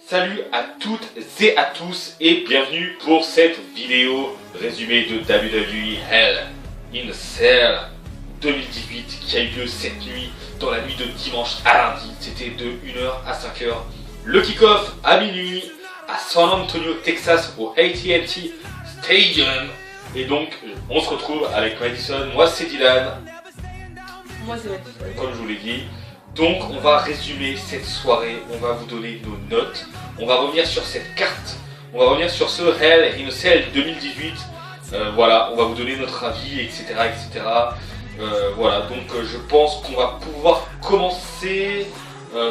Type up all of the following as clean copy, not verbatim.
Salut à toutes et à tous et bienvenue pour cette vidéo résumée de WWE Hell in a Cell 2018 qui a eu lieu cette nuit, dans la nuit de dimanche à lundi. C'était de 1h à 5h. Le kick-off à minuit à San Antonio, Texas au AT&T Stadium. Et donc on se retrouve avec Madison, moi c'est Dylan. Moi c'est Madison. Comme je vous l'ai dit. Donc on va résumer cette soirée, on va vous donner nos notes, on va revenir sur cette carte, on va revenir sur ce Hell in a Cell 2018, voilà, on va vous donner notre avis, etc. etc. Voilà, donc je pense qu'on va pouvoir commencer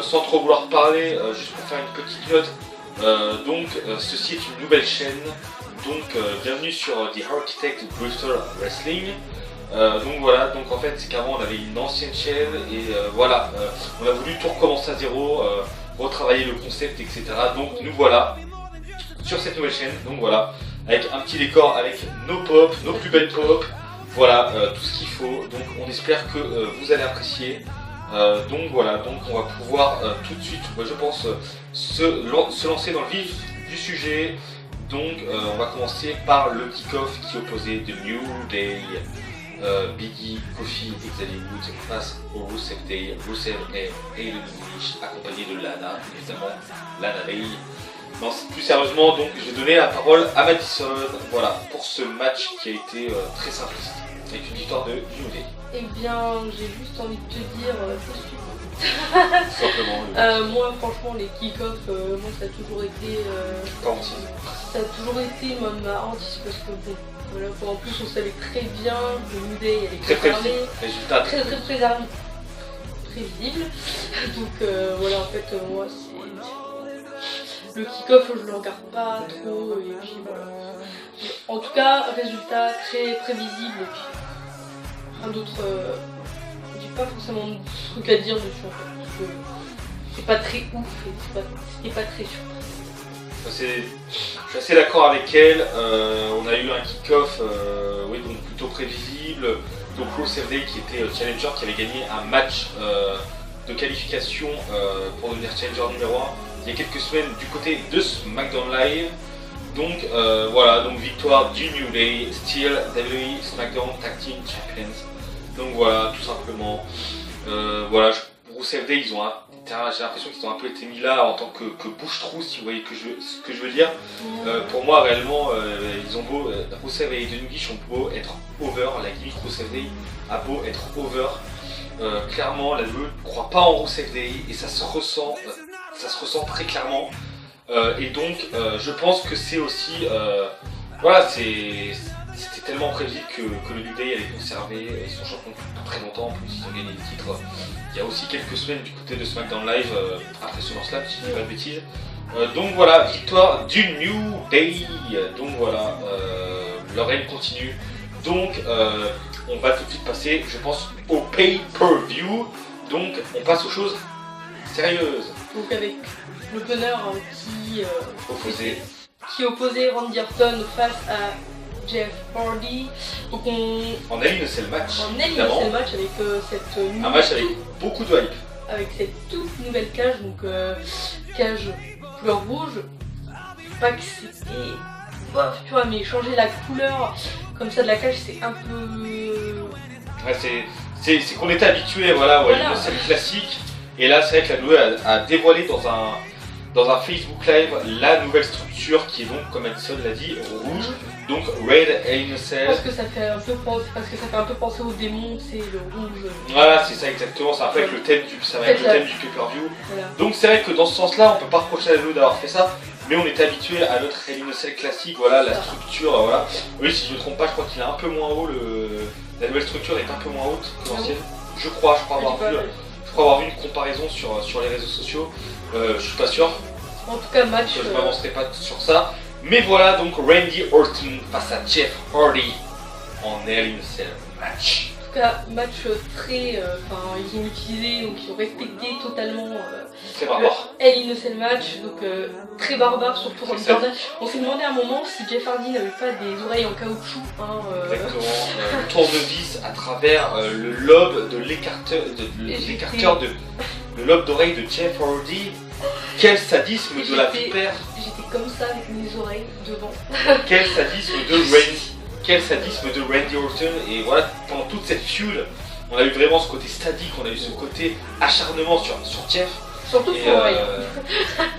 sans trop vouloir parler, juste pour faire une petite note. Donc ceci est une nouvelle chaîne, donc bienvenue sur The Architect Bristol Wrestling. Donc voilà, donc en fait c'est qu'avant on avait une ancienne chaîne et voilà, on a voulu tout recommencer à zéro, retravailler le concept, etc. Donc nous voilà sur cette nouvelle chaîne, donc voilà, avec un petit décor avec nos pop, nos plus belles pop, voilà, tout ce qu'il faut. Donc on espère que vous allez apprécier. Donc voilà, donc on va pouvoir tout de suite, je pense, se lancer dans le vif du sujet. Donc on va commencer par le kick-off qui opposait The New Day. Biggie, Kofi et Xavier Woods face au Rusev Day, Rusev et Aiden English, accompagné de Lana, évidemment, Lana Ray. Non, plus sérieusement, donc je vais donner la parole à Madison, voilà, pour ce match qui a été très simpliste, avec une victoire de New Day. Eh bien, j'ai juste envie de te dire, Tout simplement. moi franchement les kick-off, moi ça a toujours été... ça a toujours été ma hantise parce que bon, voilà, en plus on savait très bien que New Day elle est très préservée, résultat très prévisible. Donc voilà, en fait moi c'est... Le kick-off je le regarde pas trop et puis voilà. En tout cas, résultat très prévisible et puis rien d'autre... j'ai pas forcément de truc à dire dessus en fait, parce que c'est pas très ouf et c'était pas très surprenant. Je suis assez d'accord avec elle, on a eu un kick-off oui, donc plutôt prévisible. Donc Rusev Day qui était challenger, qui avait gagné un match de qualification pour devenir challenger numéro 1 il y a quelques semaines du côté de SmackDown Live. Donc voilà, donc victoire du New Day, still WWE SmackDown Tag Team Champions. Donc voilà, tout simplement. Voilà, Rusev Day, j'ai l'impression qu'ils ont un peu été mis là en tant que bouche-trou, si vous voyez ce que je veux dire. Pour moi, réellement, ils ont beau, Rusev et Aiden English ont beau être over, la gimmick Rusev Day a beau être over. Clairement, la WWE ne croit pas en Rusev Day et ça se ressent très clairement. Et donc, je pense que c'est aussi, voilà, c'était tellement prévisible que le New Day allait conserver, ils sont champions depuis très longtemps, en plus ils ont gagné des titres il y a aussi quelques semaines du côté de SmackDown Live, après SummerSlam si je dis pas de bêtises. Donc voilà, victoire du New Day, donc voilà, leur règne continue. Donc on va tout de suite passer, je pense, au pay-per-view, donc on passe aux choses sérieuses. Donc avec l'opener qui opposait Randy Orton face à Jeff Hardy. Donc on a eu le match. On a eu le match avec cette un match avec beaucoup de hype. Avec cette toute nouvelle cage, donc cage couleur rouge. Pas que c'était... tu vois, mais changer la couleur comme ça de la cage, c'est un peu... Ouais, c'est qu'on était habitué, voilà, ouais, voilà. C'est le classique. Et là, c'est vrai que la WWE a dévoilé dans un Facebook Live la nouvelle structure qui est donc, comme Madison l'a dit, rouge. Donc Red Hell in a Cell. Parce que ça fait un peu penser au démon, c'est le rouge. Voilà, c'est ça exactement, ça va être le thème du pay-per-view. Voilà. Donc c'est vrai que dans ce sens-là, on peut pas reprocher à la WWE d'avoir fait ça, mais on était habitué à notre Hell in a Cell classique, voilà, la structure, voilà. Oui, si je ne me trompe pas, je crois qu'il est un peu moins haut, la nouvelle structure est un peu moins haute que l'ancienne. Je crois avoir vu une comparaison sur les réseaux sociaux, je suis pas sûr. En tout cas, match. Je m'avancerai pas sur ça. Mais voilà, donc Randy Orton face à Jeff Hardy en Hell in a Cell match. En tout cas, match très... ils ont utilisé, donc ils ont respecté totalement très barbare. Hell in a Cell match, donc très barbare, surtout Randy Orton. On s'est demandé à un moment si Jeff Hardy n'avait pas des oreilles en caoutchouc. Exactement, tournevis à travers le lobe de l'écarteur le lobe d'oreille de Jeff Hardy. Quel sadisme de la vipère. J'étais comme ça avec mes oreilles devant. Quel sadisme de Randy. Quel sadisme de Randy Orton. Et voilà, pendant toute cette feud, on a eu vraiment ce côté sadique, on a eu ce côté acharnement sur Jeff. Surtout sur l'oreille.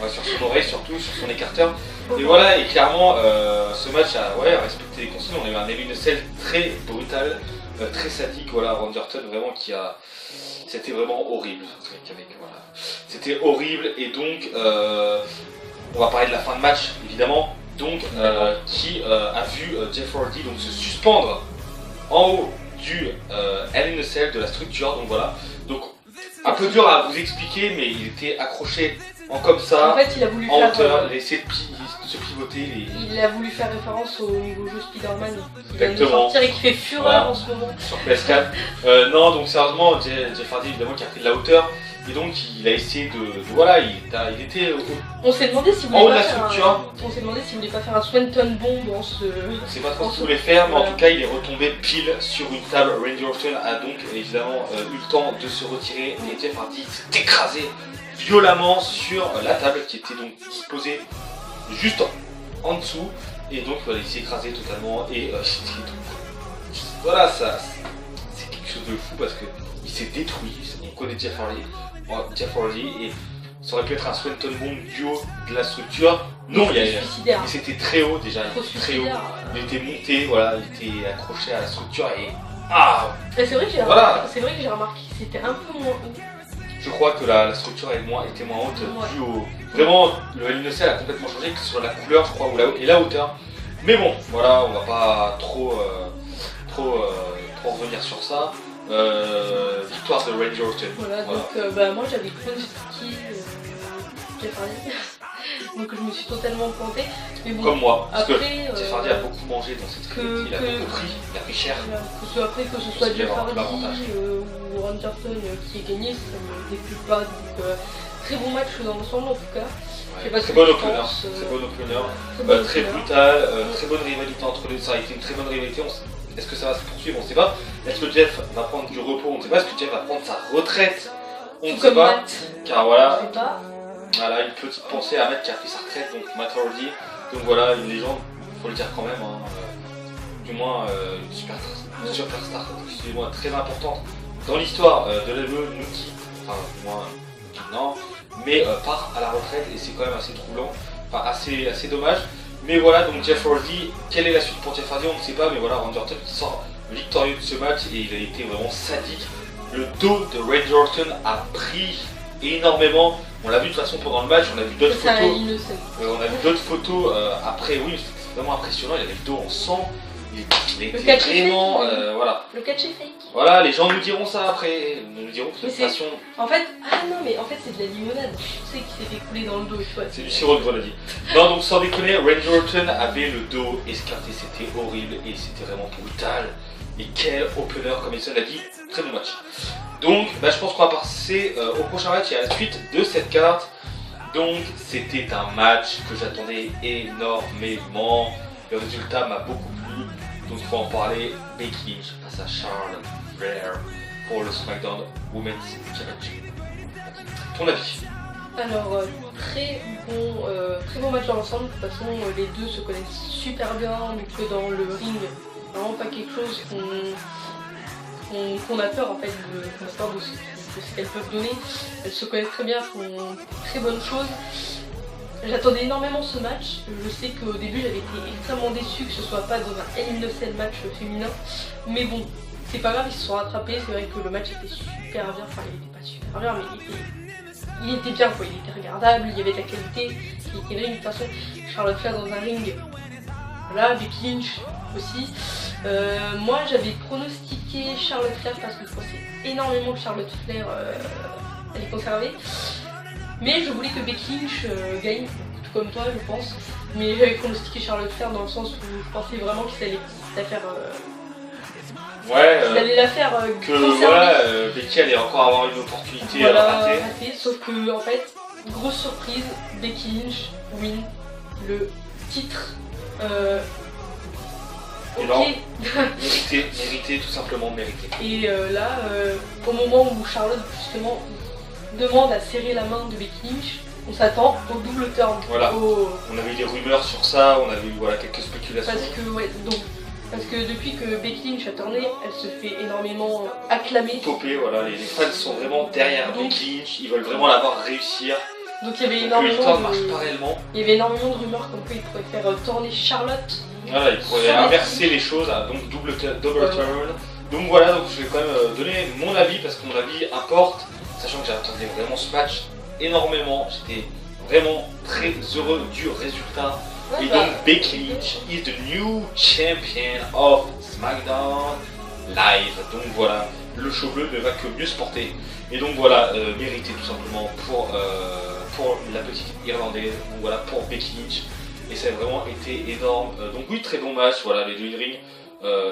Ouais, sur son oreille surtout, sur son écarteur. Et voilà, et clairement, ce match a respecté les consignes. On a eu un Hell in a Cell très brutal, très sadique. Voilà, Randy Orton vraiment qui a... C'était vraiment horrible. Voilà. C'était horrible et donc on va parler de la fin de match évidemment. Donc qui a vu Jeff Hardy donc se suspendre en haut du Hell in a Cell de la structure. Donc voilà. Donc un peu dur à vous expliquer, mais il était accroché en comme ça. En fait, il a voulu en faire hauteur, il a essayé de se pivoter. Il a voulu faire référence au nouveau jeu Spider-Man qui vient de Exactement. sortir et qui fait fureur Voilà. en ce moment. Sur PS4. Non, donc sérieusement, Jeff Hardy évidemment qui a pris de la hauteur. Et donc il a essayé voilà, il était On s'est demandé si vous en haut de voulez la pas faire structure. on s'est demandé si vous voulez pas faire un Swanton Bomb dans ce. On sait pas trop ce qu'il voulait faire, mais en tout cas il est retombé pile sur une table. Randy Orton a donc évidemment eu le temps de se retirer et Jeff Hardy s'est écrasé violemment sur la table qui était donc disposée juste en dessous. Et donc voilà, il s'est écrasé totalement et voilà, ça c'est quelque chose de fou parce que il s'est détruit. On connaît Jeff Hardy et ça aurait pu être un Swanton Bomb duo de la structure. Non, il c'était très haut déjà, il était très haut. Il était monté, voilà, il était accroché à la structure et c'est vrai que j'ai remarqué que c'était un peu moins haut. Je crois que la structure était moins haute due au... Vraiment, le Hell in a Cell a complètement changé, que ce soit la couleur, je crois, et la hauteur. Mais bon, voilà, on va pas trop revenir sur ça. Victoire de Randy Orton. Voilà, donc moi j'avais pronostiqué Jeff Hardy. Donc je me suis totalement plantée. Mais bon, comme moi, parce après, que Jeff Hardy a beaucoup mangé dans cette crise, il a beaucoup pris, il a pris cher. Que ce soit Jeff Hardy ou Randy Orton qui ait gagné, ça ne me déplaît pas. Donc très bon match dans l'ensemble en tout cas. Ouais, très bon opener, très brutal, très bonne rivalité entre les deux, ça a été une très bonne rivalité. Est-ce que ça va se poursuivre? On ne sait pas. Est-ce que Jeff va prendre du repos? On ne sait pas. Est-ce que Jeff va prendre sa retraite? On ne sait pas. Car voilà, une petite pensée à Matt qui a pris sa retraite, donc Matt Hardy. Donc voilà, une légende, il faut le dire quand même. Du moins une superstar, excusez-moi, très importante dans l'histoire de l'AEW, Nuki. Enfin, du moins, non. Mais part à la retraite et c'est quand même assez troublant. Enfin, assez dommage. Mais voilà, donc Jeff Hardy, quelle est la suite pour Jeff Hardy? On ne sait pas, mais voilà, Randy Orton qui sort victorieux de ce match et il a été vraiment sadique. Le dos de Randy Orton a pris énormément. On l'a vu de toute façon pendant le match, on a vu d'autres photos. On a vu d'autres photos après, oui, c'était vraiment impressionnant, il avait le dos en sang. Il était vraiment. Voilà. Le catch est fake. Voilà, les gens nous diront ça après. Nous diront que c'est passion. En fait, c'est de la limonade. Tu sais qui s'est écoulé dans le dos. C'est du sirop de grenadine. Non, donc sans déconner, Randy Orton avait le dos escarté, c'était horrible et c'était vraiment brutal. Et quel opener, comme Edson l'a dit, très bon match. Donc, je pense qu'on va passer au prochain match et à la suite de cette carte. Donc, c'était un match que j'attendais énormément. Le résultat m'a beaucoup plu. Donc, il faut en parler. Becky Lynch face à Charlotte Flair pour le SmackDown Women's Championship. Ton avis? Alors, très bon match dans l'ensemble. De toute façon, les deux se connaissent super bien, donc dans le ring, vraiment pas quelque chose qu'on a peur en fait, qu'on a peur de ce qu'elles peuvent donner. Elles se connaissent très bien, font très bonnes choses. J'attendais énormément ce match. Je sais qu'au début j'avais été extrêmement déçue que ce soit pas dans un Hell in a Cell match féminin. Mais bon, c'est pas grave, ils se sont rattrapés. C'est vrai que le match était super bien. Enfin, il était pas super bien, mais il était bien quoi. Il était regardable, il y avait de la qualité. Il était de toute façon. Charlotte Flair dans un ring. Voilà, Becky Lynch aussi. Moi j'avais pronostiqué Charlotte Flair parce que je pensais énormément que Charlotte Flair allait conserver. Mais je voulais que Becky Lynch gagne, tout comme toi je pense. Mais j'avais pronostiqué Charlotte Flair dans le sens où je pensais vraiment qu'il allait la faire. Allait la faire que Becky allait encore avoir une opportunité ratée. Sauf que en fait, grosse surprise, Becky Lynch win le titre. Mérité, tout simplement mérité. Et là, au moment où Charlotte justement demande à serrer la main de Becky Lynch, on s'attend au double turn. Voilà. On avait eu des rumeurs sur ça, on avait eu voilà, quelques spéculations. Parce que depuis que Becky Lynch a tourné, elle se fait énormément acclamer. Popper, voilà, les fans sont vraiment derrière Becky Lynch, ils veulent vraiment la voir réussir. Donc il y avait Il y avait énormément de rumeurs comme quoi il pourrait faire tourner Charlotte. Voilà, il pourrait inverser les choses, donc double turn. Donc voilà, donc je vais quand même donner mon avis parce que mon avis importe, sachant que j'attendais vraiment ce match énormément. J'étais vraiment très heureux du résultat. Et donc Becky Lynch is the new champion of SmackDown Live. Donc voilà, le show bleu ne va que mieux se porter. Et donc voilà, mérité tout simplement pour la petite Irlandaise, donc voilà, pour Becky Lynch. Et ça a vraiment été énorme. Donc oui, très bon match, voilà, les deux in-ring,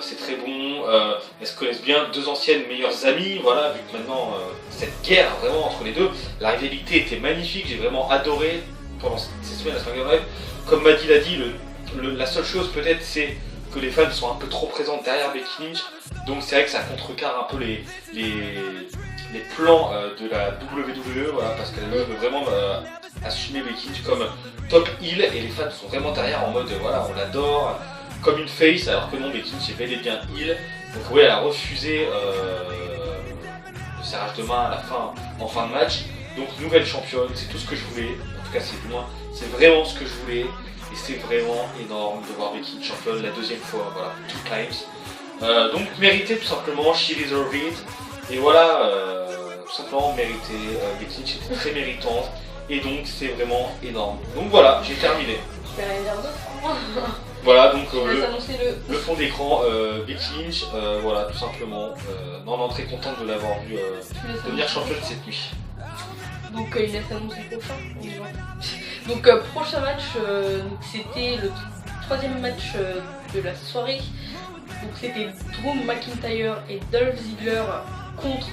c'est très bon. Elles se connaissent bien, deux anciennes meilleures amies, voilà, vu que maintenant, cette guerre vraiment entre les deux, la rivalité était magnifique, j'ai vraiment adoré pendant ces semaines à SmackDown Live. Comme Maddy l'a dit, la seule chose peut-être c'est que les fans sont un peu trop présents derrière Becky Lynch, donc c'est vrai que ça contrecarre un peu les plans de la WWE, voilà, parce qu'elle veut vraiment assumer Becky Lynch comme top heel et les fans sont vraiment derrière en mode voilà, on l'adore comme une face, alors que non, Becky Lynch est bel et bien heel. Donc oui, elle a refusé le serrage de main à la fin, en fin de match. Donc nouvelle championne, c'est tout ce que je voulais, en tout cas c'est vraiment ce que je voulais. Et c'est vraiment énorme de voir Becky Lynch championne la deuxième fois, voilà, 2 times. Donc mérité tout simplement, she deserved it. Et voilà, tout simplement mérité, Becky Lynch était très méritante. Et donc c'est vraiment énorme. Donc voilà, j'ai terminé. Je vais rien dire d'autre. Voilà, donc le fond d'écran, Becky Lynch, voilà, tout simplement. Non, très contente de l'avoir vu devenir championne cette nuit. Donc il laisse annoncer le prochain. Donc prochain match, c'était le 3e match de la soirée. Donc c'était Drew McIntyre et Dolph Ziggler contre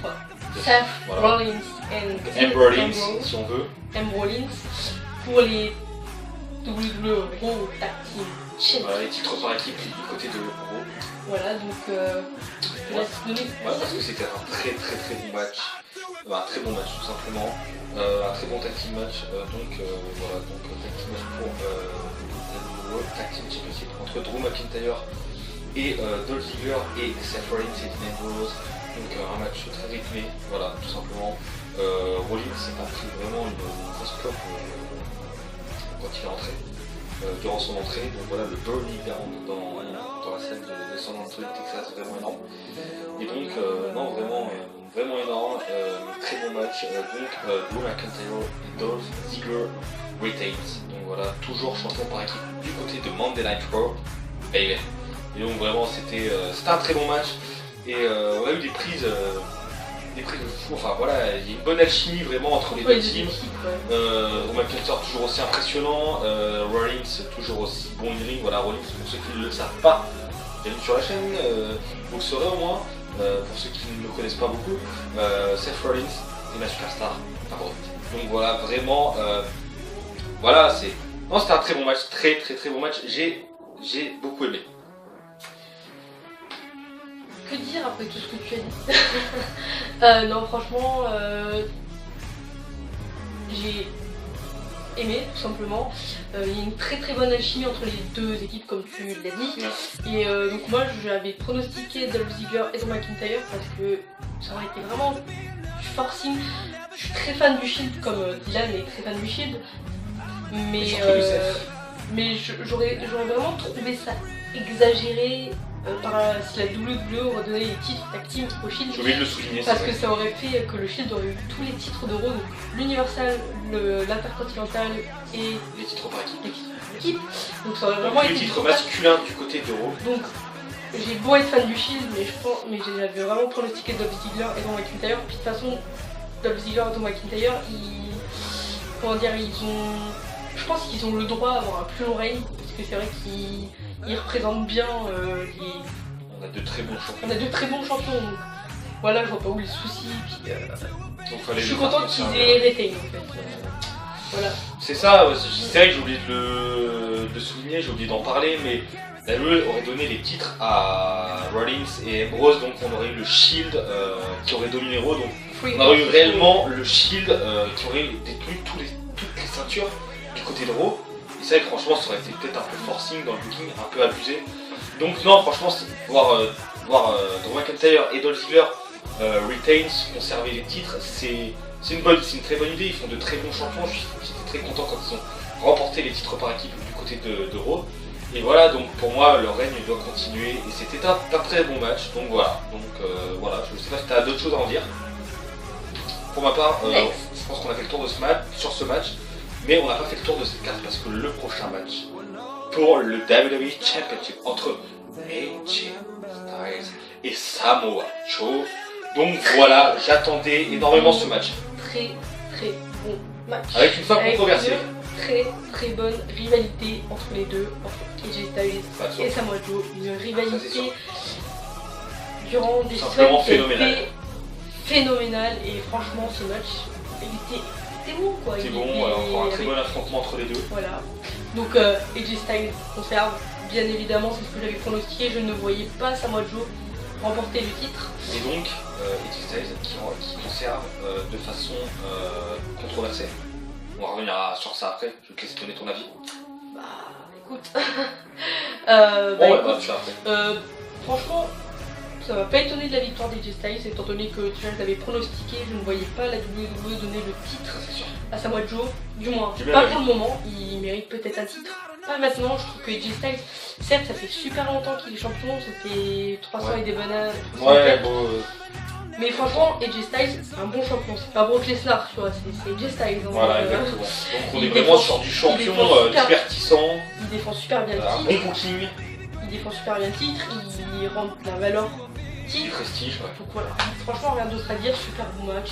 Seth Rollins et Rollins, si on veut. Rollins pour les WWE Raw Tag Team Champions. Voilà, les titres par équipe du côté de Raw. Voilà, donc je te laisse donner. Ouais, parce que c'était un très bon match. Un très bon match tout simplement. Un très bon tag team match. Donc voilà, tag team match pour le Tag Team Championship entre Drew McIntyre et Dolph Ziggler et Seth Rollins et Dean Ambrose. Donc un match très rythmé, voilà, tout simplement. Rollins a pris vraiment une grosse clope quand il est entré, durant son entrée. Donc voilà, le burning down dans la scène de San Antonio, Texas, vraiment énorme. Et donc, non, vraiment énorme, très bon match. Donc Drew McIntyre et Dolph Ziggler retains. Donc voilà, toujours champion par équipe du côté de Monday Night Raw, baby. Et donc vraiment, c'était un très bon match. Et on a eu des prises de fou, enfin voilà, il y a une bonne alchimie vraiment entre les deux teams. Drew McIntyre toujours aussi impressionnant, Rollins toujours aussi bon in ring, voilà, Rollins pour ceux qui ne le savent pas, bienvenue sur la chaîne, vous le saurez au moins, pour ceux qui ne le connaissent pas beaucoup, Seth Rollins est ma superstar favorite. Donc voilà, vraiment, voilà, c'était un très bon match, très bon match, j'ai beaucoup aimé. Que dire après tout ce que tu as dit? Non, franchement, j'ai aimé tout simplement. Il y a une très bonne alchimie entre les deux équipes comme tu l'as dit. Et donc moi j'avais pronostiqué Dolph Ziggler et Drew McIntyre parce que ça aurait été vraiment du forcing. Je suis très fan du Shield comme Dylan est très fan du Shield. Mais j'aurais vraiment trouvé ça exagéré. Si la WWE redonnait les titres tag team au Shield, j'ai oublié de le souligner, parce que ça aurait fait que le Shield aurait eu tous les titres de Raw, donc l'Universal, l'Intercontinental et les titres par équipe. Donc ça aurait vraiment été les titres masculins du côté de Raw. Donc j'ai beau être fan du Shield, mais j'avais vraiment pronostiqué Dolph Ziggler et Drew McIntyre. Puis de toute façon, Dolph Ziggler et Drew McIntyre, je pense qu'ils ont le droit d'avoir un plus long règne, parce que c'est vrai qu'ils représentent bien On a de très bons champions. Donc voilà, je vois pas où les soucis. Puis, je suis content qu'ils aient retain en fait. Voilà. C'est ça, c'est vrai que j'ai oublié de le souligner, j'ai oublié d'en parler, mais la WWE aurait donné les titres à Rollins et Ambrose, donc on aurait eu le Shield qui aurait dominé Raw, donc on aurait eu réellement le Shield qui aurait détenu toutes les ceintures du côté de Raw. Et c'est vrai que franchement ça aurait été peut-être un peu forcing dans le booking, un peu abusé. Donc non, franchement, voir Drew McIntyre et Dolph Ziggler retain, conserver les titres, c'est une très bonne idée. Ils font de très bons champions. J'étais très content quand ils ont remporté les titres par équipe du côté de Raw. Et voilà, donc pour moi, leur règne doit continuer. Et c'était un très bon match. Donc voilà. Voilà, je sais pas si tu as d'autres choses à en dire. Pour ma part, je pense qu'on a fait le tour de ce match, sur ce match. Mais on n'a pas fait le tour de cette carte parce que le prochain match pour le WWE Championship entre AJ Styles et Samoa Joe. Donc voilà, j'attendais énormément ce match. Très bon match. Avec une fin controversée. Très bonne rivalité entre les deux, entre AJ Styles et Samoa Joe. Une rivalité durant des semaines phénoménale. Et franchement, ce match, c'était bon quoi. C'est bon, encore un très bon affrontement entre les deux. Voilà. Donc AJ Styles conserve, bien évidemment, c'est ce que j'avais pronostiqué. Je ne voyais pas Samoa Joe remporter le titre. Et donc, AJ Styles qui conserve de façon controversée. On va revenir sur ça après, je vais te laisser donner ton avis. Bah écoute. Tu vas après. Franchement, ça m'a pas étonné de la victoire d'AJ Styles, étant donné que déjà je l'avais pronostiqué, je ne voyais pas la WWE donner le titre à Samoa Joe, du moins pas pour le moment. Il mérite peut-être un titre, pas maintenant. Je trouve que AJ Styles, certes ça fait super longtemps qu'il est champion, ça fait 300 et des bananes. Ouais, bon. Mais franchement, AJ Styles, c'est un bon champion, c'est pas Brock Lesnar, tu vois, c'est AJ Styles. Voilà, exactement. Donc on est vraiment sur du champion divertissant. Il défend super bien le titre. Un bon booking. Il défend super bien le titre, il rentre la valeur du prestige, ouais. Donc voilà, franchement rien d'autre à dire, super bon match.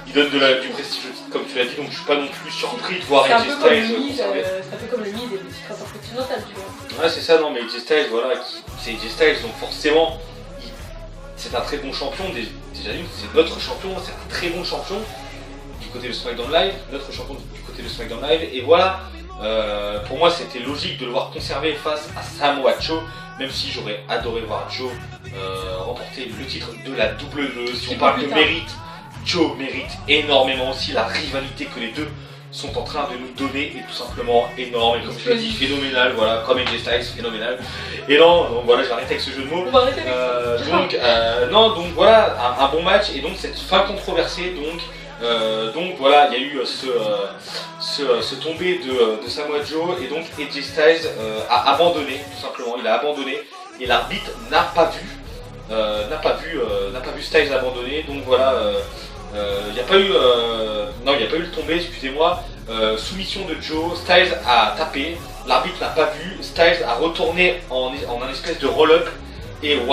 Il donne du prestige comme tu l'as dit, donc je suis pas non plus surpris de voir AJ Styles. C'est un peu comme le Miz et le titre intercontinental, tu vois. Ouais, c'est ça, non, mais AJ Styles, voilà, c'est AJ Styles, donc forcément, c'est un très bon champion. Déjà, c'est notre champion, c'est un très bon champion du côté de SmackDown Live, notre champion du côté de SmackDown Live, et voilà, pour moi c'était logique de le voir conserver face à Samoa Joe. Même si j'aurais adoré voir Joe remporter le titre de la WWE. Si on parle de mérite, Joe mérite énormément aussi. La rivalité que les deux sont en train de nous donner est tout simplement énorme. Et comme je l'ai dit, phénoménal, voilà, comme AJ Styles, phénoménal. Et non, donc voilà, je vais arrêter avec ce jeu de mots. On va arrêter avec ça. Donc voilà, un bon match. Et donc cette fin controversée, donc voilà, il y a eu ce tombé de Samoa Joe, et donc AJ Styles a abandonné, tout simplement, il a abandonné, et l'arbitre n'a pas vu Styles abandonner. Donc voilà, il n'y a pas eu le tombé, excusez-moi. Soumission de Joe, Styles a tapé, l'arbitre n'a pas vu, Styles a retourné en un espèce de roll-up, et 1, 2,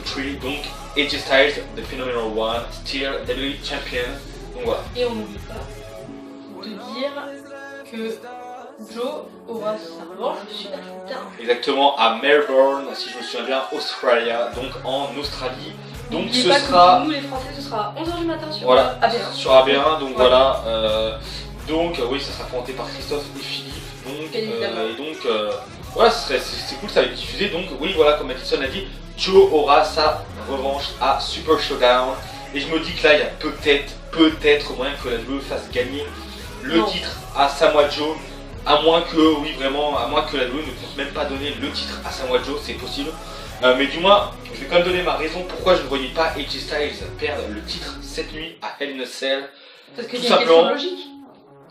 3, donc AJ Styles, the Phenomenal One, still WWE Champion. Donc voilà. Et on n'oublie pas de dire que Joe aura sa revanche super tard. Exactement, à Melbourne, si je me souviens bien, Australia, donc en Australie. Donc ce sera. Nous les Français, ce sera 11h du matin sur AB1. Sur AB1, donc voilà. Oui, ça sera présenté par Christophe et Philippe. Voilà, c'est cool, ça va être diffusé. Donc oui, voilà, comme Madison a dit, Joe aura sa revanche à Super Showdown. Et je me dis que là, il y a peut-être moyen que la WWE fasse gagner le titre à Samoa Joe. À moins que la WWE ne compte même pas donner le titre à Samoa Joe, c'est possible. Mais du moins, je vais quand même donner ma raison pourquoi je ne voyais pas AJ Styles perdre le titre cette nuit à Hell in a Cell. Parce qu'il y a une question logique.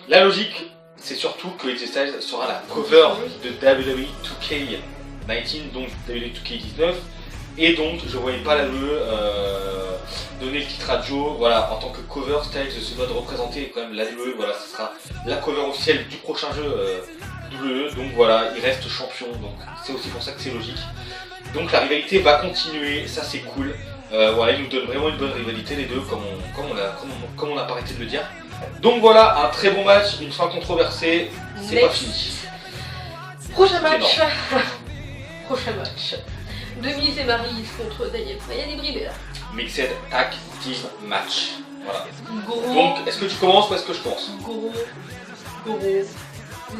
La logique, c'est surtout que AJ Styles sera la cover de WWE 2K19, donc WWE 2K19. Et donc, je ne voyais pas la WWE donner le titre à Joe. Voilà, en tant que cover, Styles se doit de représenter quand même la WWE. Voilà, ce sera la cover officielle du prochain jeu WWE. Donc voilà, il reste champion. Donc c'est aussi pour ça que c'est logique. Donc la rivalité va continuer, ça c'est cool. Voilà, il nous donne vraiment une bonne rivalité les deux, comme on n'a pas arrêté de le dire. Donc voilà, un très bon match, une fin controversée, c'est pas fini. Prochain match. Prochain match. Demise et Maryse contre Daniel Bryan et Brie Bella. Mixed Tag Team Match. Voilà. Gros. Donc, est-ce que tu commences ou est-ce que je commence? Gros.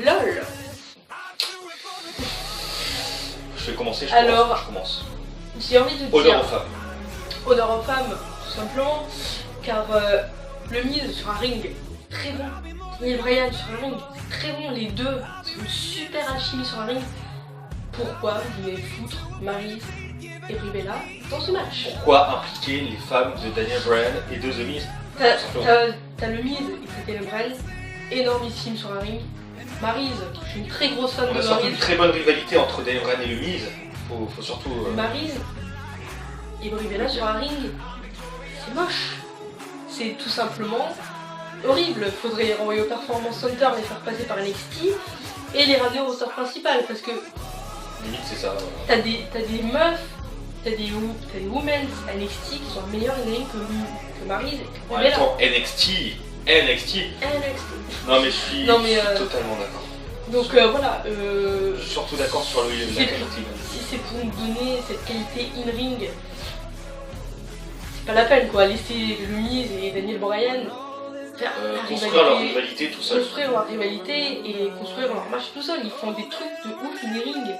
LOL. Je vais commencer, Alors, je commence. J'ai envie de dire... Honneur aux femmes. Honneur aux femmes, tout simplement, car le Miz sur un ring très bon. Et Bryan sur un ring, c'est très bon. Les deux, c'est une super alchimie sur un ring. Pourquoi vous voulez foutre Maryse et Brie Bella dans ce match? Pourquoi impliquer les femmes de Daniel Bryan et de The Miz? T'as le Miz et Daniel Bryan, énormissime sur un ring. Maryse, je suis une très grosse fan de On a surtout une Maryse. très bonne rivalité entre Daniel Bryan et le Miz. Faut surtout. Maryse et Brie Bella sur un ring, c'est moche. C'est tout simplement horrible. Faudrait renvoyer au Performance Center, les faire passer par NXT et les ramener au roster principal parce que Limite, c'est ça. Voilà. t'as des meufs, t'as des women à NXT qui sont meilleures in-ring que Maryse et que En Brie même Bella. temps, NXT. Non, mais je suis totalement d'accord. Donc voilà. Je suis surtout d'accord sur la qualité. Si c'est pour nous donner cette qualité in-ring, c'est pas la peine quoi. Laisser le Miz et Daniel Bryan faire Construire leur rivalité tout seul. construire leur rivalité et construire leur match tout seul. Ils font des trucs de ouf in-ring.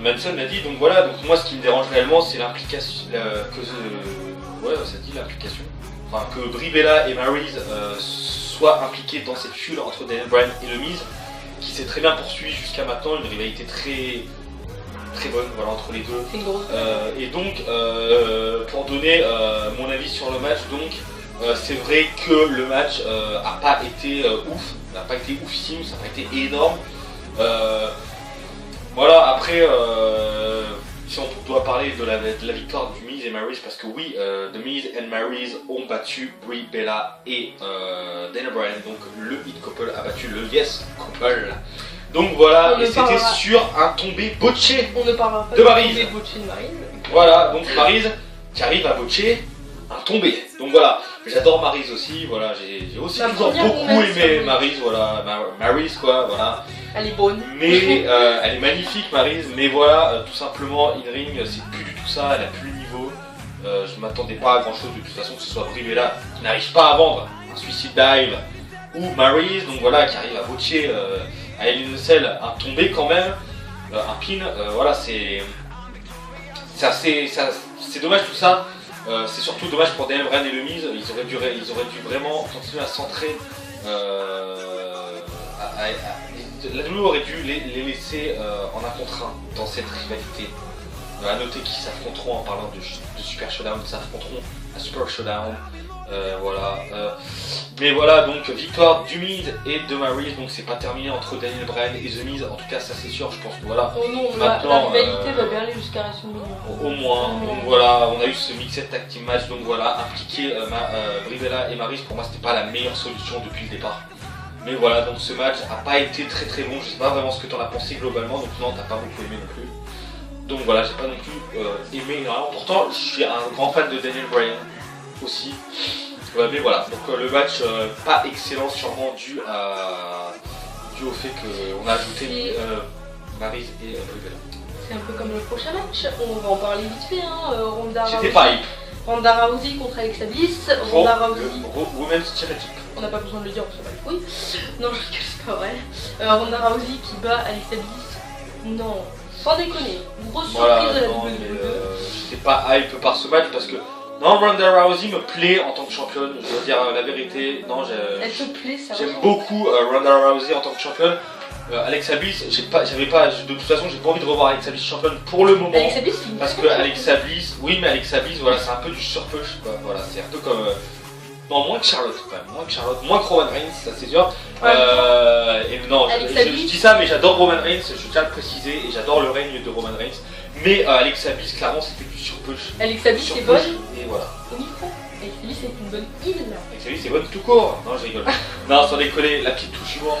Manson m'a dit, donc voilà, donc moi ce qui me dérange réellement c'est l'implication, ouais ça dit l'implication, enfin que Brie Bella et Maryse soient impliquées dans cette feud entre Daniel Bryan et le Miz, qui s'est très bien poursuivie jusqu'à maintenant, une rivalité très bonne voilà, entre les deux. C'est une grosse. Et donc pour donner mon avis sur le match, donc c'est vrai que le match a pas été ouf, n'a pas été oufissime, ça n'a pas été énorme. Voilà, après, si on doit parler de la victoire du Miz et Maryse, parce que oui, The Miz et Maryse ont battu Brie Bella et Daniel Bryan, donc le Hit Couple a battu le Yes Couple. Donc voilà, et c'était sur un tombé botché. On ne parlera pas de Maryse. de Maryse. Voilà, donc Maryse qui arrive à botcher un tombé. Donc voilà, j'adore Maryse aussi, voilà, j'ai aussi toujours beaucoup aimé Maryse, voilà, Maryse quoi, voilà. Elle est bonne. Mais elle est magnifique Maryse, mais voilà, tout simplement in-ring c'est plus du tout ça, elle a plus le niveau. Je m'attendais pas à grand chose de toute façon, que ce soit Brie Bella qui n'arrive pas à vendre un Suicide Dive ou Maryse, donc voilà, qui arrive à botcher à Hell in a Cell un tombé quand même, un pin, voilà, c'est dommage tout ça. C'est surtout dommage pour Daniel Bryan et le Miz, ils auraient dû vraiment continuer à centrer. La WWE aurait dû les laisser en un contre un dans cette rivalité. À noter qu'ils s'affronteront en parlant de Super Showdown, ils s'affronteront à Super Showdown. Voilà. Mais voilà, donc victoire du Miz et de Maryse, donc c'est pas terminé entre Daniel Bryan et The Miz, en tout cas ça c'est sûr, je pense que voilà. Oh non, maintenant, la rivalité va bien aller jusqu'à WrestleMania. Au moins, donc voilà, on a eu ce Mixed Tag Team Match, donc voilà, impliquer Brie Bella et Maryse, pour moi c'était pas la meilleure solution depuis le départ. Mais voilà, donc ce match a pas été très bon, je sais pas vraiment ce que t'en as pensé globalement, donc non, t'as pas beaucoup aimé non plus. Donc voilà, j'ai pas non plus aimé énormément, pourtant je suis un grand fan de Daniel Bryan aussi. Mais voilà, donc le match pas excellent, sûrement dû au fait qu'on a ajouté Maryse et Brie Bella. C'est un peu comme le prochain match, on va en parler vite fait, hein. J'étais pas hype. Ronda Rousey contre Alexa Bliss. Ronda Rousey. Women's Championship. On n'a pas besoin de le dire, on s'en bat les couilles. Non, je rigole, c'est pas vrai. Ronda Rousey qui bat Alexa Bliss. Non, sans déconner. Grosse surprise de la WWE. J'étais pas hype par ce match parce que non, Ronda Rousey me plaît en tant que championne. Je dois dire la vérité. Non, elle te plaît, ça. J'aime beaucoup Ronda Rousey en tant que championne. Alexa Bliss, de toute façon, j'ai pas envie de revoir Alexa Bliss championne pour le moment. Alexa Bliss, parce que Alexa Bliss, oui, mais Alexa Bliss, voilà, c'est un peu du surpush, quoi. Voilà, c'est un peu comme. Non, moins que Charlotte, quand même. Moins que Roman Reigns, ça c'est sûr. Et non, je dis ça, mais j'adore Roman Reigns, je tiens à le préciser, et j'adore le règne de Roman Reigns. Mais Alexa Bliss, clairement, c'était du surpush. Alexa Bliss, c'est bonne. Et voilà. Au micro. Alexa Bliss, c'est une bonne heal. Alexa Bliss, c'est bonne tout court. Non, je rigole. Non, sans déconner, la petite touche humour.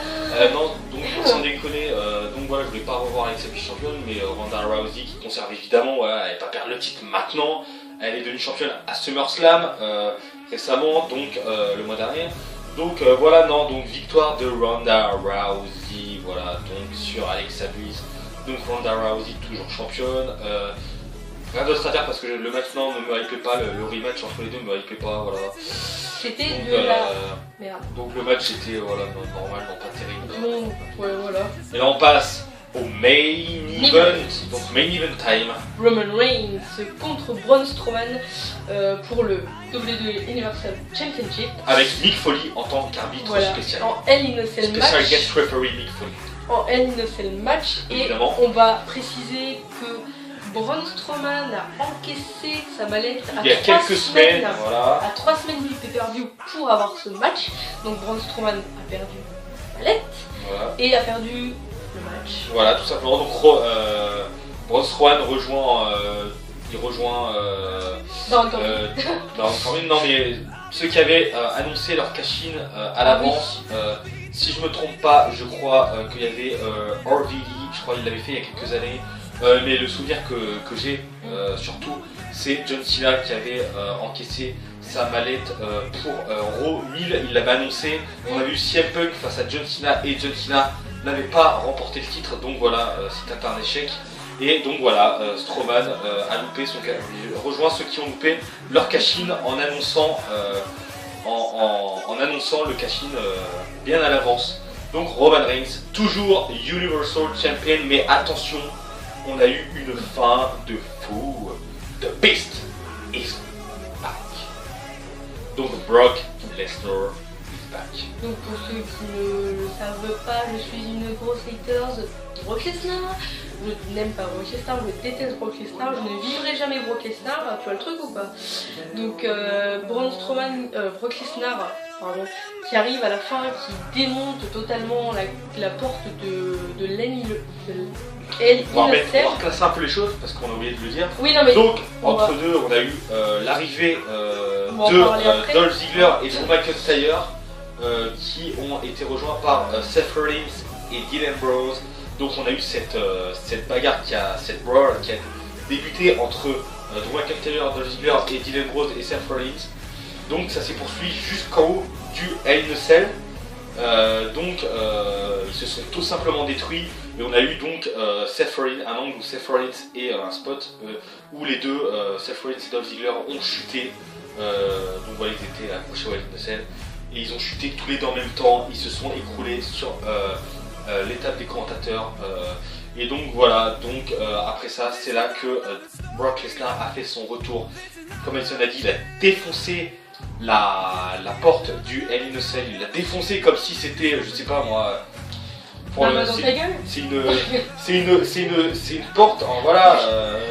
Non, donc sans déconner, donc voilà, je voulais pas revoir Alexa Bliss championne, mais Ronda Rousey qui conserve évidemment, voilà, elle va pas perdre le titre maintenant. Elle est devenue championne à SummerSlam récemment, donc le mois dernier. Donc voilà, non, donc victoire de Ronda Rousey, voilà, donc sur Alexa Bliss. Donc Ronda Rousey toujours championne. Rien d'autre à dire parce que le match non ne me hype pas, le rematch entre les deux ne me hype pas, voilà. C'était de la merde. Donc le match était voilà, normal, non pas terrible. Non, ouais, voilà. Et là on passe au main event, donc main event time. Roman Reigns contre Braun Strowman pour le WWE Universal Championship. Avec Mick Foley en tant qu'arbitre spécial. En Hell in a Cell match. Special guest referee Mick Foley. En Hell in a Cell match. Évidemment. Et on va préciser que Braun Strowman a encaissé sa mallette il y a quelques semaines, voilà. À 3 semaines du pay-per-view pour avoir ce match. Donc Braun Strowman a perdu la mallette et a perdu le match. Voilà, tout simplement. Donc Braun Strowman rejoint non mais ceux qui avaient annoncé leur cash-in à l'avance. Si je me trompe pas, je crois qu'il y avait RVD, je crois qu'il l'avait fait il y a quelques années. Mais le souvenir que j'ai surtout, c'est John Cena qui avait encaissé sa mallette pour Raw 1000, il l'avait annoncé. On a vu CM Punk face à John Cena et John Cena n'avait pas remporté le titre, donc voilà, c'était un échec. Et donc voilà, Strowman a loupé rejoint ceux qui ont loupé leur cash-in en annonçant, en annonçant le cash-in bien à l'avance. Donc Roman Reigns, toujours Universal Champion, mais attention, on a eu une fin de fou. The Beast is back. Donc Brock Lesnar is back. Donc pour ceux qui ne le savent pas, je suis une grosse hater de Brock Lesnar. Je n'aime pas Brock Lesnar, je déteste Brock Lesnar, je ne vivrai jamais Brock Lesnar, tu vois le truc ou pas? Donc Braun Strowman, Brock Lesnar, pardon, qui arrive à la fin, qui démonte totalement la porte de on va reclasser un peu les choses parce qu'on a oublié de le dire. Oui, non, mais donc entre deux, on a eu l'arrivée de Dolph Ziggler et Drew McIntyre qui ont été rejoints par Seth Rollins et Dean Ambrose. Donc on a eu cette bagarre cette brawl qui a débuté entre Drew McIntyre, Dolph Ziggler et Dean Ambrose et Seth Rollins. Donc ça s'est poursuivi jusqu'en haut du Hell in a Cell. Ils se sont tout simplement détruits et on a eu donc Seth Rollins, un angle où Seth Rollins et un spot où les deux, Seth Rollins et Dolph Ziggler, ont chuté. Donc voilà, ils étaient accrochés au Hell in a Cell et ils ont chuté tous les deux en même temps. Ils se sont écroulés sur l'étape des commentateurs. Et donc voilà, après ça, c'est là que Brock Lesnar a fait son retour. Comme Elson a dit, il a défoncé la porte du Hell in a Cell, il l'a défoncé comme si c'était, je sais pas moi, c'est une porte, voilà,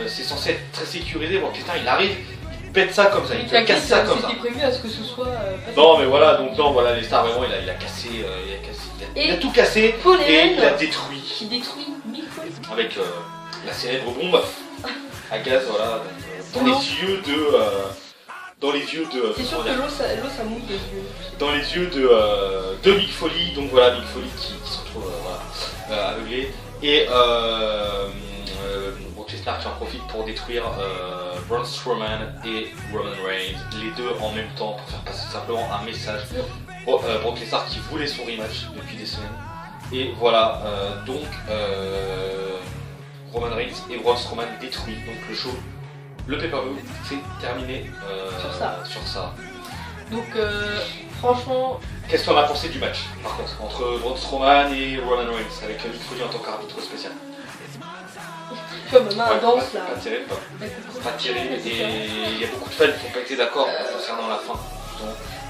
c'est censé être très sécurisé. Bon, putain, il arrive, il pète ça comme ça, il casse ça comme ça. C'était prévu à ce que ce soit. Non, mais voilà, donc non, voilà, les stars vraiment, il a cassé, il a tout cassé et il a détruit. Il détruit Mick Foley avec la célèbre bombe à gaz, voilà, dans les yeux de. C'est sûr que l'eau ça mouille les yeux. Dans les yeux de Mick Foley, donc voilà, Mick Foley qui se retrouve aveuglé. Et Brock Lesnar qui en profite pour détruire Braun Strowman et Roman Reigns, les deux en même temps, pour faire passer simplement un message. Brock Lesnar qui voulait son rematch depuis des semaines. Et voilà, Roman Reigns et Braun Strowman détruits donc le show. Le pay-per-view, c'est terminé sur ça. Donc franchement... Qu'est-ce qu'on a pensé du match, par contre, entre Braun Strowman et Roman Reigns, avec Mick Foley en tant qu'arbitre spécial? Tu vois, ma main danse là. Pas terrible, et il y a beaucoup de fans qui n'ont pas été d'accord concernant la fin.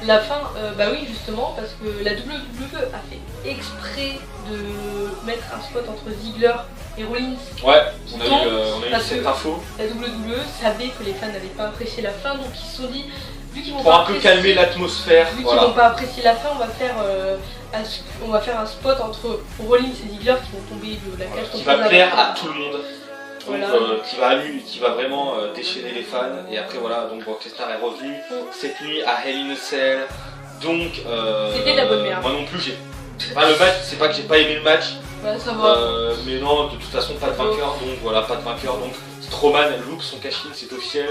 La fin, bah oui, justement, parce que la WWE a fait exprès de mettre un spot entre Ziggler et Rollins. Ouais, on a eu cette info. La WWE savait que les fans n'avaient pas apprécié la fin, donc ils se sont dit, vu qu'ils vont pour un peu calmer l'atmosphère, vu qu'ils n'ont pas apprécié la fin, on va faire un spot entre Rollins et Ziggler qui vont tomber de la cage. Qui va plaire à tout le monde. Donc, voilà. qui va vraiment déchaîner les fans. Et après voilà, donc Brock Lesnar est revenu cette nuit à Hell in a Cell. Donc c'était de la bonne merde. Moi non plus le match, c'est pas que j'ai pas aimé le match. Ouais, ça va. Mais non, de toute façon pas de vainqueur. Donc voilà, pas de vainqueur. Donc Strowman loupe son cash-in, c'est officiel.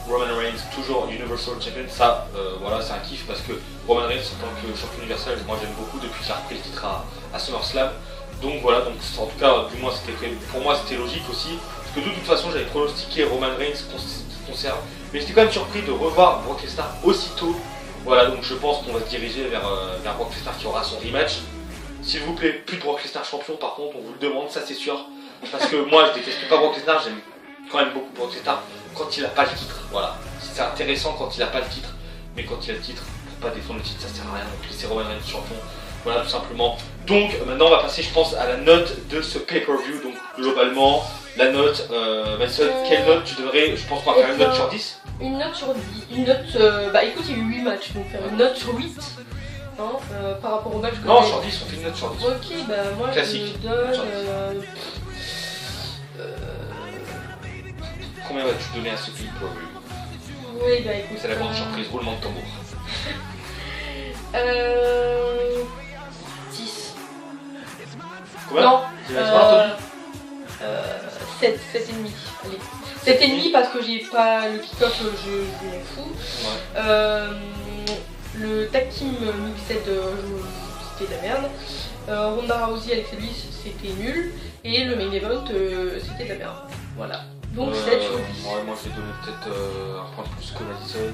Roman Reigns toujours Universal Champion. Ça voilà, c'est un kiff parce que Roman Reigns en tant que champion universel, moi j'aime beaucoup depuis qu'il a repris le titre à SummerSlam. Donc voilà, donc en tout cas, du moins pour moi c'était logique aussi. Parce que de toute façon j'avais pronostiqué Roman Reigns qui conserve. Mais j'étais quand même surpris de revoir Brock Lesnar aussitôt. Voilà, donc je pense qu'on va se diriger vers Brock Lesnar qui aura son rematch. S'il vous plaît, plus de Brock Lesnar champion, par contre, on vous le demande, ça c'est sûr. Parce que moi, je déteste pas Brock Lesnar, j'aime quand même beaucoup Brock Lesnar quand il a pas le titre. Voilà, c'est intéressant quand il a pas le titre, mais quand il a le titre, pour pas défendre le titre, ça sert à rien. Donc laissez Roman Reigns champion. Voilà, tout simplement. Donc maintenant, on va passer, je pense, à la note de ce pay-per-view. Donc globalement, la note, Mason, quelle note tu devrais, je pense qu'on va faire une note sur 10. Une note sur 10. Une note, bah écoute, il y a eu 8 matchs, donc faire une note sur 8. Hein, par rapport au match que Non, sur 10, on fait une note sur 10. Ok, bah moi Classique. je donne. Combien vas-tu donner à ce pay-per-view? Oui, bah écoute. C'est la grande surprise, roulement de tambour. 10. Combien? Non, Tu l'as pas entendu? 7, 7,5. Allez. 7,5 parce que j'ai pas le kick-off, je m'en fous. Ouais. Le tag team mixed, c'était de la merde. Ronda Rousey avec Elvis, c'était nul. Et le main event, c'était de la merde. Voilà. Donc 7 sur 10. Ouais, moi je vais donner peut-être un point de plus que Madison.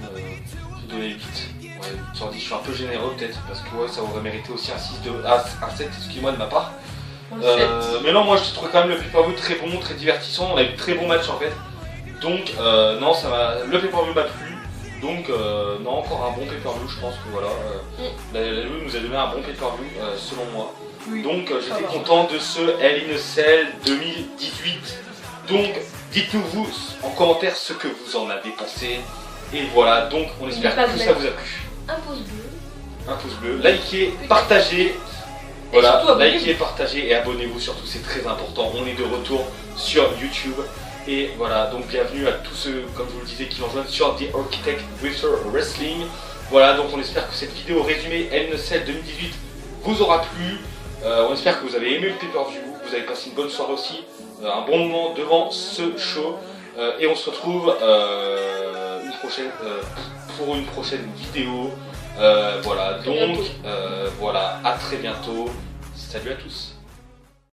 Je vais donner 8. Ouais, 8 sur 10. Je suis un peu généreux peut-être parce que ouais, ça aurait mérité aussi un 6 de... un 7, excuse-moi de ma part. Mais non, moi je trouve quand même le pay-per-view très bon, très divertissant. On a eu de très bons matchs en fait. Donc non, ça m'a... le pay-per-view m'a plu. Donc non, encore un bon pay-per-view, je pense que voilà. La WWE nous a donné un bon pay-per-view selon moi. Oui, donc j'étais content de ce Hell in a Cell 2018. Donc dites-nous vous en commentaire ce que vous en avez pensé. Et voilà, donc on espère que tout ça vous a plu. Un pouce bleu. Un pouce bleu, likez, partagez. Voilà, likez, partagez et abonnez-vous surtout, c'est très important. On est de retour sur YouTube. Et voilà, donc bienvenue à tous ceux, comme je vous le disais, qui nous rejoignent sur The Architect Wrestler Wrestling. Voilà, donc on espère que cette vidéo résumée Hell in a Cell 2018 vous aura plu. On espère que vous avez aimé le pay-per-view, vous avez passé une bonne soirée aussi, un bon moment devant ce show. Et on se retrouve pour une prochaine vidéo. Voilà, donc voilà, à très bientôt. Salut à tous.